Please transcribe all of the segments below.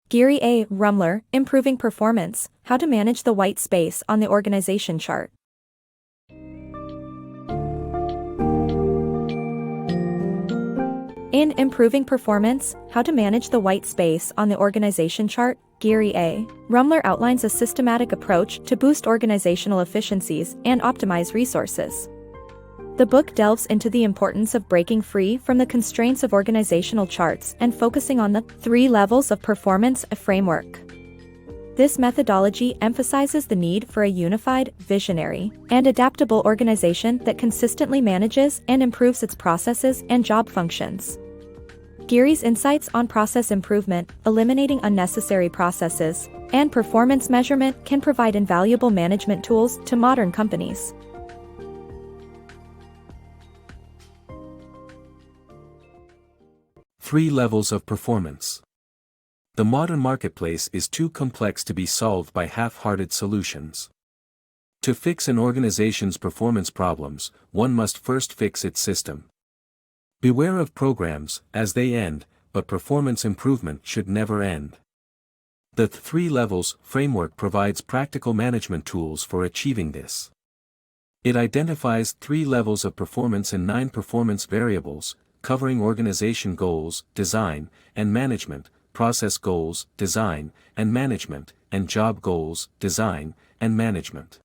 Gary Rummler, Improving Performance, How to Manage the White Space on the Organization Chart. In Improving Performance, How to Manage the White Space on the Organization Chart, Gary Rummler outlines a systematic approach to boost organizational efficiencies and optimize resources. The book delves into the importance of breaking free from the constraints of organizational charts and focusing on the 3 levels of performance framework. This methodology emphasizes the need for a unified, visionary, and adaptable organization that consistently manages and improves its processes and job functions. Geary's insights on process improvement, eliminating unnecessary processes, and performance measurement can provide invaluable management tools to modern companies. Three levels of performance. The modern marketplace is too complex to be solved by half-hearted solutions. To fix an organization's performance problems, one must first fix its system. Beware of programs, as they end, but performance improvement should never end. The 3 levels framework provides practical management tools for achieving this. It identifies 3 levels of performance and 9 performance variables, covering organization goals, design, and management, process goals, design, and management, and job goals, design, and management.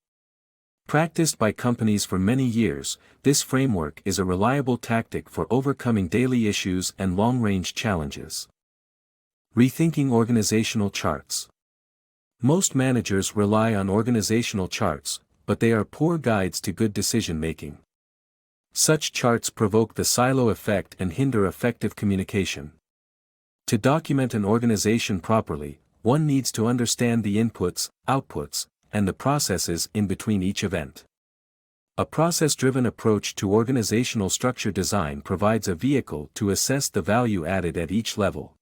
Practiced by companies for many years, this framework is a reliable tactic for overcoming daily issues and long-range challenges. Rethinking organizational charts. Most managers rely on organizational charts, but they are poor guides to good decision-making. Such charts provoke the silo effect and hinder effective communication. To document an organization properly, one needs to understand the inputs, outputs, and the processes in between each event. A process-driven approach to organizational structure design provides a vehicle to assess the value added at each level.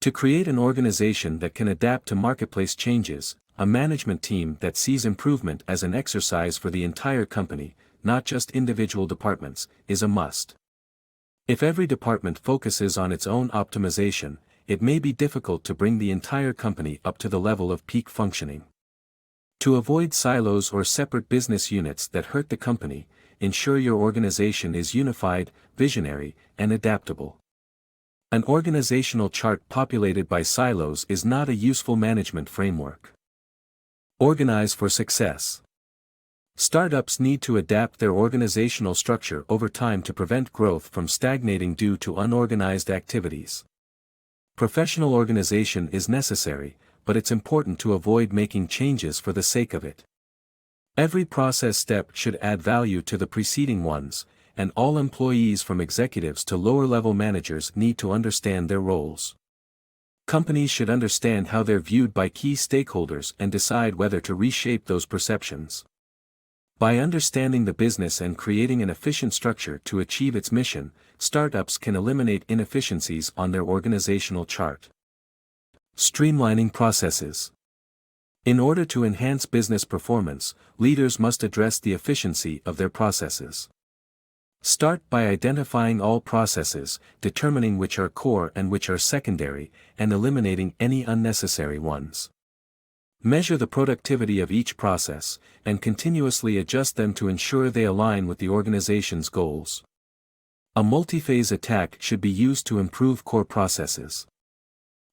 To create an organization that can adapt to marketplace changes, a management team that sees improvement as an exercise for the entire company, not just individual departments, is a must. If every department focuses on its own optimization, it may be difficult to bring the entire company up to the level of peak functioning. To avoid silos or separate business units that hurt the company, ensure your organization is unified, visionary, and adaptable. An organizational chart populated by silos is not a useful management framework. Organize for success. Startups need to adapt their organizational structure over time to prevent growth from stagnating due to unorganized activities. Professional organization is necessary, but it's important to avoid making changes for the sake of it. Every process step should add value to the preceding ones, and all employees from executives to lower-level managers need to understand their roles. Companies should understand how they're viewed by key stakeholders and decide whether to reshape those perceptions. By understanding the business and creating an efficient structure to achieve its mission, startups can eliminate inefficiencies on their organizational chart. Streamlining processes. In order to enhance business performance, leaders must address the efficiency of their processes. Start by identifying all processes, determining which are core and which are secondary, and eliminating any unnecessary ones. Measure the productivity of each process, and continuously adjust them to ensure they align with the organization's goals. A multi-phase attack should be used to improve core processes.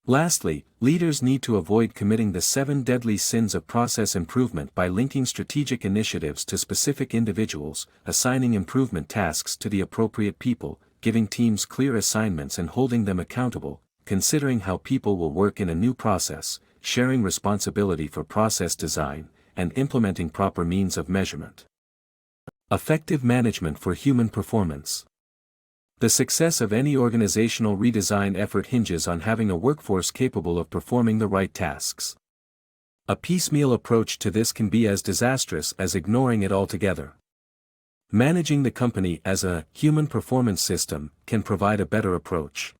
Lastly, leaders need to avoid committing the 7 deadly sins of process improvement by linking strategic initiatives to specific individuals, assigning improvement tasks to the appropriate people, giving teams clear assignments and holding them accountable, considering how people will work in a new process, sharing responsibility for process design, and implementing proper means of measurement. Effective management for human performance. The success of any organizational redesign effort hinges on having a workforce capable of performing the right tasks. A piecemeal approach to this can be as disastrous as ignoring it altogether. Managing the company as a human performance system can provide a better approach.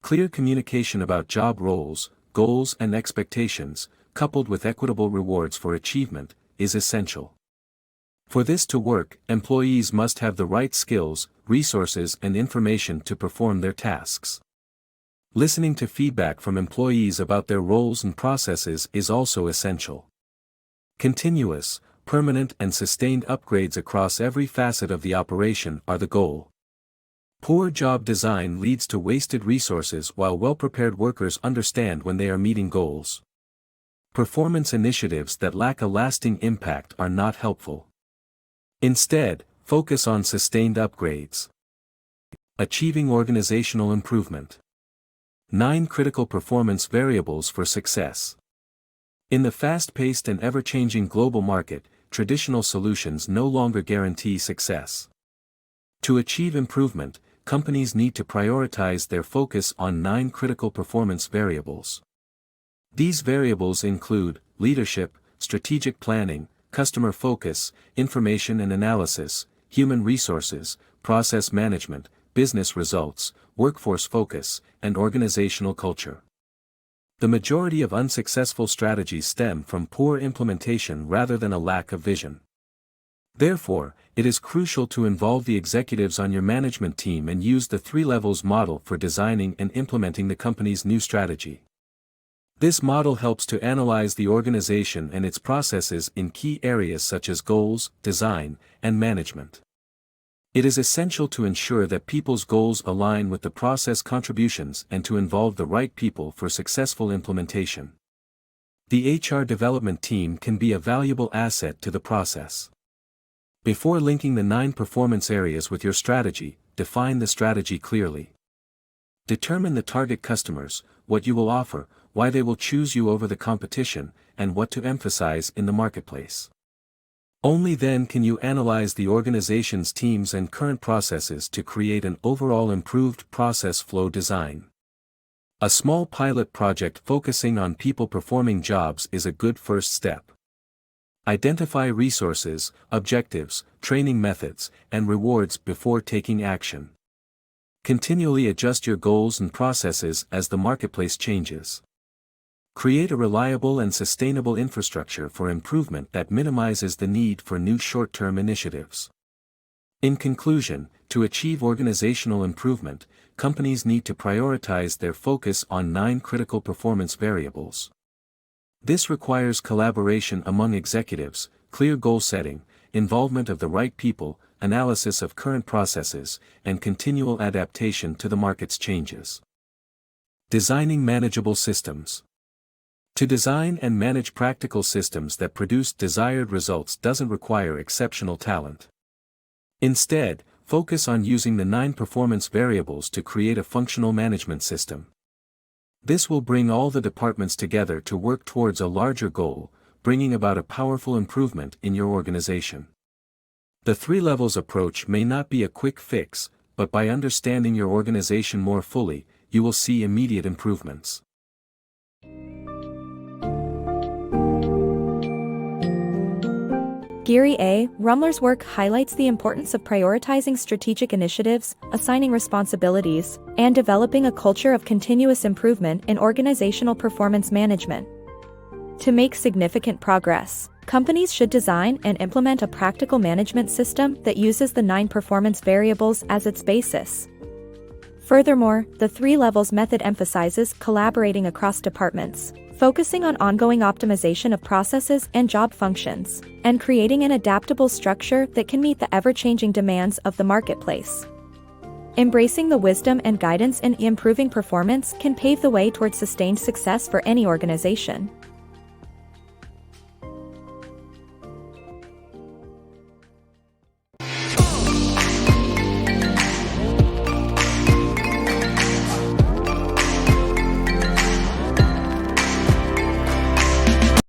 Clear communication about job roles, goals, and expectations, coupled with equitable rewards for achievement, is essential. For this to work, employees must have the right skills, resources, and information to perform their tasks. Listening to feedback from employees about their roles and processes is also essential. Continuous, permanent and sustained upgrades across every facet of the operation are the goal. Poor job design leads to wasted resources while well-prepared workers understand when they are meeting goals. Performance initiatives that lack a lasting impact are not helpful. Instead, focus on sustained upgrades. Achieving organizational improvement. 9 critical performance variables for success. In the fast-paced and ever-changing global market, traditional solutions no longer guarantee success. To achieve improvement, companies need to prioritize their focus on 9 critical performance variables. These variables include leadership, strategic planning, customer focus, information and analysis, human resources, process management, business results, workforce focus, and organizational culture. The majority of unsuccessful strategies stem from poor implementation rather than a lack of vision. Therefore, it is crucial to involve the executives on your management team and use the 3 levels model for designing and implementing the company's new strategy. This model helps to analyze the organization and its processes in key areas such as goals, design, and management. It is essential to ensure that people's goals align with the process contributions and to involve the right people for successful implementation. The HR development team can be a valuable asset to the process. Before linking the 9 performance areas with your strategy, define the strategy clearly. Determine the target customers, what you will offer, why they will choose you over the competition, and what to emphasize in the marketplace. Only then can you analyze the organization's teams and current processes to create an overall improved process flow design. A small pilot project focusing on people performing jobs is a good first step. Identify resources, objectives, training methods, and rewards before taking action. Continually adjust your goals and processes as the marketplace changes. Create a reliable and sustainable infrastructure for improvement that minimizes the need for new short-term initiatives. In conclusion, to achieve organizational improvement, companies need to prioritize their focus on 9 critical performance variables. This requires collaboration among executives, clear goal setting, involvement of the right people, analysis of current processes, and continual adaptation to the market's changes. Designing manageable systems. To design and manage practical systems that produce desired results doesn't require exceptional talent. Instead, focus on using the 9 performance variables to create a functional management system. This will bring all the departments together to work towards a larger goal, bringing about a powerful improvement in your organization. The 3 levels approach may not be a quick fix, but by understanding your organization more fully, you will see immediate improvements. Gary Rummler's work highlights the importance of prioritizing strategic initiatives, assigning responsibilities, and developing a culture of continuous improvement in organizational performance management. To make significant progress, companies should design and implement a practical management system that uses the 9 performance variables as its basis. Furthermore, the 3 levels method emphasizes collaborating across departments, focusing on ongoing optimization of processes and job functions, and creating an adaptable structure that can meet the ever-changing demands of the marketplace. Embracing the wisdom and guidance in improving performance can pave the way towards sustained success for any organization.